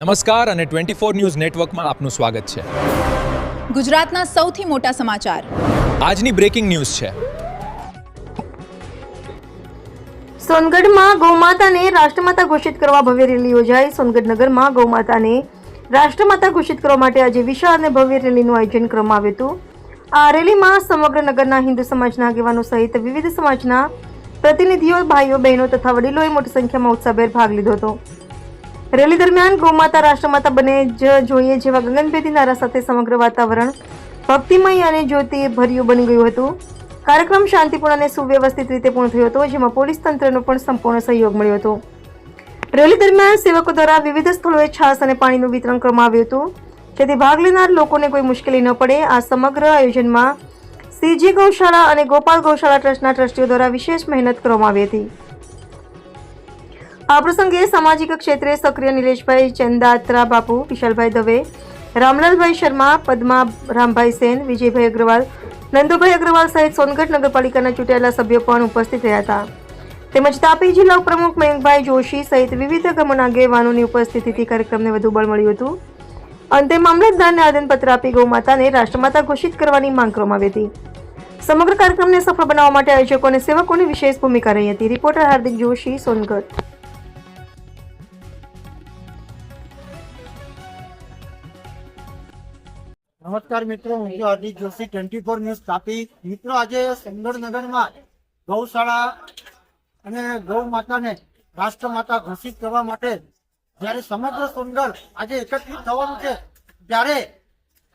નમસ્કાર અને 24 ન્યૂઝ નેટવર્કમાં આપનું સ્વાગત છે. ગુજરાતના સૌથી મોટા સમાચાર આજની બ્રેકિંગ ન્યૂઝ છે. સોનગઢમાં ગૌમાતાને રાષ્ટ્રમાતા ઘોષિત કરવા ભવ્ય રેલી યોજાઈ. સોનગઢ નગરમાં ગૌમાતાને રાષ્ટ્રમાતા ઘોષિત કરવા માટે આજે વિશાળ અને ભવ્ય રેલીનું આયોજન કરવામાં આવ્યું હતું. આ રેલીમાં સમગ્ર નગરના હિન્દુ સમાજના આગેવાનો સહિત વિવિધ સમાજના પ્રતિનિધિઓ, ભાઈઓ, બહેનો તથા વડીલોએ મોટી સંખ્યામાં ઉત્સાહભેર ભાગ લીધો હતો. રેલી દરમિયાન ગૌમાતા રાષ્ટ્રમાતા બને જ જોઈએ જેવા ગગનભેદી નારા સાથે સમગ્ર વાતાવરણ ભક્તિમય અને જ્યોતિભર્યું બની ગયું હતું. કાર્યક્રમ શાંતિપૂર્ણ અને સુવ્યવસ્થિત રીતે પૂર્ણ થયો હતો, જેમાં પોલીસ તંત્રનો પણ સંપૂર્ણ સહયોગ મળ્યો હતો. રેલી દરમિયાન સેવકો દ્વારા વિવિધ સ્થળોએ છાશ અને પાણીનું વિતરણ કરવામાં આવ્યું હતું, જેથી ભાગ લેનાર લોકોને કોઈ મુશ્કેલી ન પડે. આ સમગ્ર આયોજનમાં સીજી ગૌશાળા અને ગોપાલ ગૌશાળા ટ્રસ્ટના ટ્રસ્ટીઓ દ્વારા વિશેષ મહેનત કરવામાં આવી હતી. આ પ્રસંગે સામાજિક ક્ષેત્રે સક્રિય નિલેશભાઈ ચંદાત્રા બાપુ, વિશાલભાઈ દવે, રામલાલભાઈ શર્મા, પદ્મા રામભાઈ સેન, વિજયભાઈ અગ્રવાલ, નંદુભાઈ અગ્રવાલ સહિત સોનગઢ નગરપાલિકાના ચૂંટાયેલા સભ્યો પણ ઉપસ્થિત રહ્યા હતા. તેમજ તાપી જિલ્લા ઉપપ્રમુખ મયંકભાઈ જોશી સહિત વિવિધ ગામોના આગેવાનોની ઉપસ્થિતિથી કાર્યક્રમને વધુ બળ મળ્યું હતું. અંતે મામલતદારને આવેદનપત્ર આપી ગૌમાતાને રાષ્ટ્રમાતા ઘોષિત કરવાની માંગ કરવામાં આવી હતી. સમગ્ર કાર્યક્રમને સફળ બનાવવા માટે આયોજકો અને સેવકોની વિશેષ ભૂમિકા રહી હતી. રિપોર્ટર હાર્દિક જોશી, સોનગઢ. નમસ્કાર મિત્રો, હું છું હાર્દિક જોશી, 24 ન્યૂઝ તાપી. મિત્રો, આજે સોનગઢ નગરમાં ગૌશાળા અને ગૌ માતાને રાષ્ટ્રમાતા ઘોષિત કરવા માટે જ્યારે સમગ્ર સોનગઢ આજે એકત્રિત થવાનું છે, ત્યારે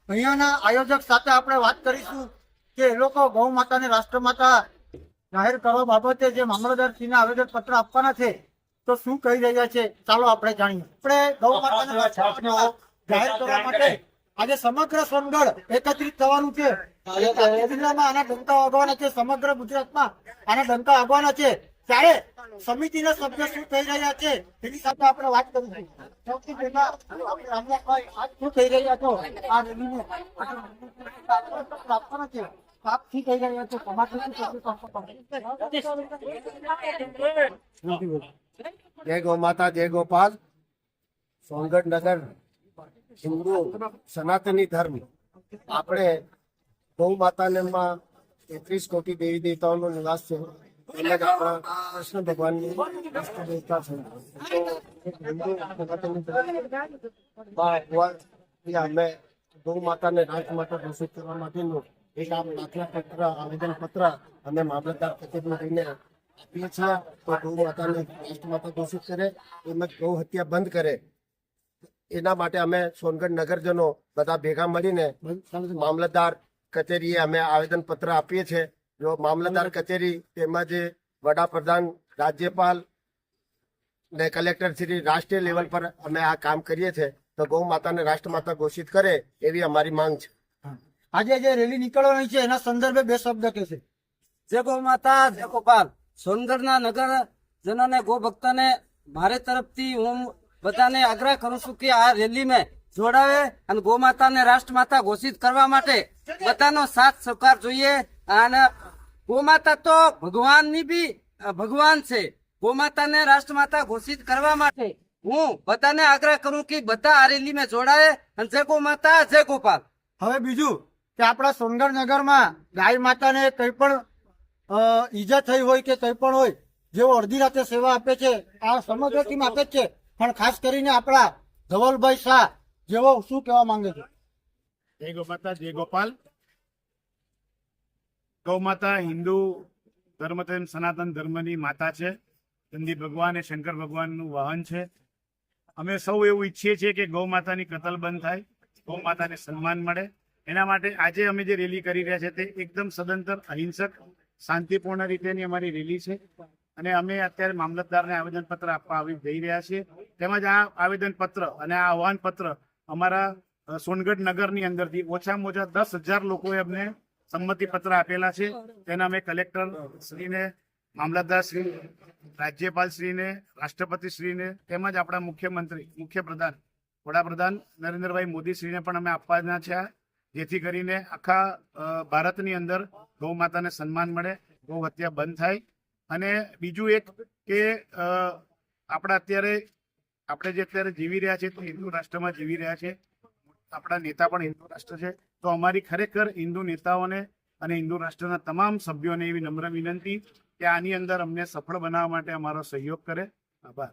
અહીંયાના આયોજક સાથે આપણે વાત કરીશું કે એ લોકો ગૌ માતાને રાષ્ટ્રમાતા જાહેર કરવા બાબતે જે મામલતદારશ્રીને આવેદન પત્ર આપવાના છે તો શું કહી રહ્યા છે, ચાલો આપણે જાણીએ. આપણે ગૌ માતાને રાષ્ટ્રમાતા જાહેર કરવા માટે આજે સમગ્ર સોનગઢ એકત્રિત થવાનું છે. જિલ્લામાં આના ડંકા વાગવાના છે, સમગ્ર ગુજરાતમાં આના ડંકા વાગવાના છે. ત્યારે સમિતિના સભ્ય શું થઈ રહ્યા છે તેની સાથે આપણે વાત કરીશું. સૌથી પહેલા રામલાલભાઈ, આજ શું થઈ રહ્યા છો આ રેલીને આપવાના છે, આપ શું થઈ રહ્યા છો, સમાજ જય ગૌ માતા, જય ગોપાલ. સોનગઢ નગર હિન્દુ સનાતની ધર્મ આપણે ગૌ માતાને 33 કોટી દેવી દેવતાઓનો નિવાસ છે. એટલે જ આપણા કૃષ્ણ ભગવાનની દેવતા છે. હિન્દુ સનાતની ધર્મ અમે ગૌ માતાને રાષ્ટ્રમાતા ઘોષિત કરવા માટેનું એક દાખલા પત્ર, આવેદન પત્ર અમે મામલતદાર કચેરીમાં જઈને આપીએ છીએ. તો ગૌ માતાને રાષ્ટ્રમાતા ઘોષિત કરે, તેમજ ગૌ હત્યા બંધ કરે, એના માટે અમે સોનગઢ નગરજનો બધા ભેગા મળીને મામલતદાર કચેરીએ અમે આવેદન પત્ર આપીએ છીએ. જો મામલતદાર કચેરી તેમજ વડાપ્રધાન, રાજ્યપાલ ને કલેક્ટર શ્રી રાષ્ટ્રીય લેવલ પર અમે આ કામ કરીએ છીએ. તો ગૌ માતાને રાષ્ટ્રમાતા ઘોષિત કરે એવી અમારી માંગ છે. આજે જે રેલી નીકળવાની છે એના સંદર્ભે બે શબ્દ કહેશે. જય ગૌ માતા, જય ગોપાલ. સોનગઢના નગરજનોને, ગૌ ભક્તોને મારે તરફથી હું બધાને આગ્રહ કરું છું કે આ રેલીમાં જોડાવે અને ગૌ માતાને રાષ્ટ્રમાતા ઘોષિત કરવા માટે બધાનો સાથ સહકાર જોઈએ. અને ગૌ માતા તો ભગવાનની બી ભગવાન છે. ગૌ માતાને રાષ્ટ્રમાતા ઘોષિત કરવા માટે હું બધાને આગ્રહ કરું કે બધા આ રેલીમાં જોડાય અને જય ગૌ માતા, જય ગોપાલ. હવે બીજું કે આપણા સોનગઢ નગરમાં ગાય માતાને કંઈ પણ ઈજા થઈ હોય કે કંઈ પણ હોય, જેઓ અડધી રાતે સેવા આપે છે, આ સમગ્ર ટીમ આપે જ છે, પણ ખાસ કરીને આપણા ધવલભાઈ શાહ જેવો શું કહેવા માંગે છે? જય ગૌ માતા, જય ગોપાલ. ગૌ માતા હિન્દુ ધર્મ તેમ સનાતન ધર્મની માતા છે. ચંદી ભગવાન એ શંકર ભગવાનનું વાહન છે. અમે સૌ એવું ઈચ્છીએ છીએ કે ગૌ માતાની કતલ બંધ થાય, ગૌ માતાને સન્માન મળે. એના માટે આજે અમે જે રેલી કરી રહ્યા છે તે એકદમ સદંતર, અહિંસક, શાંતિપૂર્ણ રીતેની અમારી રેલી છે. અને અમે અત્યારે મામલતદારને આવેદનપત્ર આપવા આવી જઈ રહ્યા છીએ. તેમજ આ આવેદનપત્ર અને આ આહવાન પત્ર અમારા સોનગઢ નગરની અંદરથી ઓછામાં ઓછા 10,000 લોકોએ અમને સંમતિ પત્ર આપેલા છે. તેના અમે કલેક્ટર શ્રીને, મામલતદાર શ્રી, રાજ્યપાલ શ્રીને, રાષ્ટ્રપતિ શ્રીને તેમજ આપણા મુખ્યપ્રધાન વડાપ્રધાન નરેન્દ્રભાઈ મોદી શ્રીને પણ અમે આપવાના છે, જેથી કરીને આખા ભારતની અંદર ગૌ માતાને સન્માન મળે, ગૌ હત્યા બંધ થાય. અને બીજું એક કે આપણા અત્યારે આપણે જે અત્યારે જીવી રહ્યા છે તો હિન્દુ રાષ્ટ્રમાં જીવી રહ્યા છે. આપણા નેતા પણ હિન્દુ રાષ્ટ્ર છે. તો અમારી ખરેખર હિન્દુ નેતાઓને અને હિન્દુ રાષ્ટ્રના તમામ સભ્યોને એવી નમ્ર વિનંતી કે આની અંદર અમને સફળ બનાવવા માટે અમારો સહયોગ કરે. આભાર.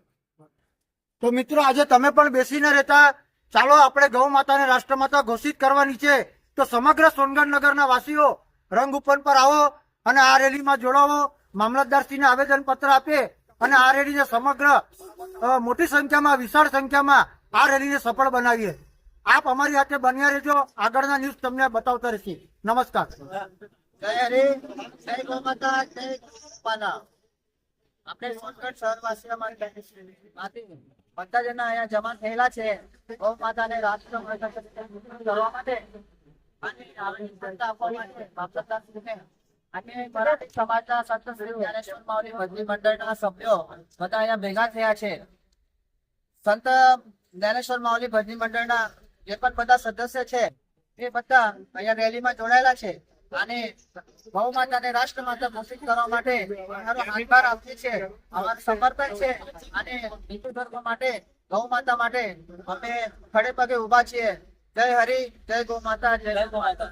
તો મિત્રો આજે તમે પણ બેસીને રહેતા, ચાલો આપણે ગૌ માતાને રાષ્ટ્રમાતા ઘોષિત કરવાની છે. તો સમગ્ર સોનગઢ નગરના વાસીઓ રંગ ઉપર પર આવો અને આ રેલીમાં જોડાવો. મામલતદારશ્રીને આવેદન પત્ર આપે અને આ રેલીને સમગ્ર મોટી સંખ્યામાં, વિશાળ સંખ્યામાં આ રેલીને સફળ બનાવીએ. આપ અમારી સાથે બન્યા રહેજો. આગળના ન્યૂઝ તમને બતાવતા રહેશે. નમસ્કાર. જય હરે, જય ગૌ માતા, જય ગોપાલા. આપણે સોનગઢ શહેરવાસીઓ માટે બધા જણા અહીંયા જમા થયેલા છે ગૌ માતાને રાષ્ટ્ર કરવા માટે અને આપણી જનતા આપવા માટે મામલતદારશ્રીને અને મરાઠી સમાજના સંત શ્રી જ્ઞાનેશ્વર માવલી ભજની મંડળના સભ્યો બધા અહીંયા ભેગા થયા છે. સંત જ્ઞાનેશ્વર માવલી ભજની મંડળના જે પણ બધા સદસ્ય છે એ બધા અહીંયા રેલીમાં જોડાયેલા છે અને ગૌ માતાને રાષ્ટ્ર માતા ઘોષિત કરવા માટે અમારો આભાર આપીએ છીએ, અમારું સમર્થન છે અને હિન્દુ ધર્મ માટે, ગૌ માતા માટે અમે ખડે પગે ઉભા છીએ. જય હરિ, જય ગૌ માતા, જય ગૌ માતા.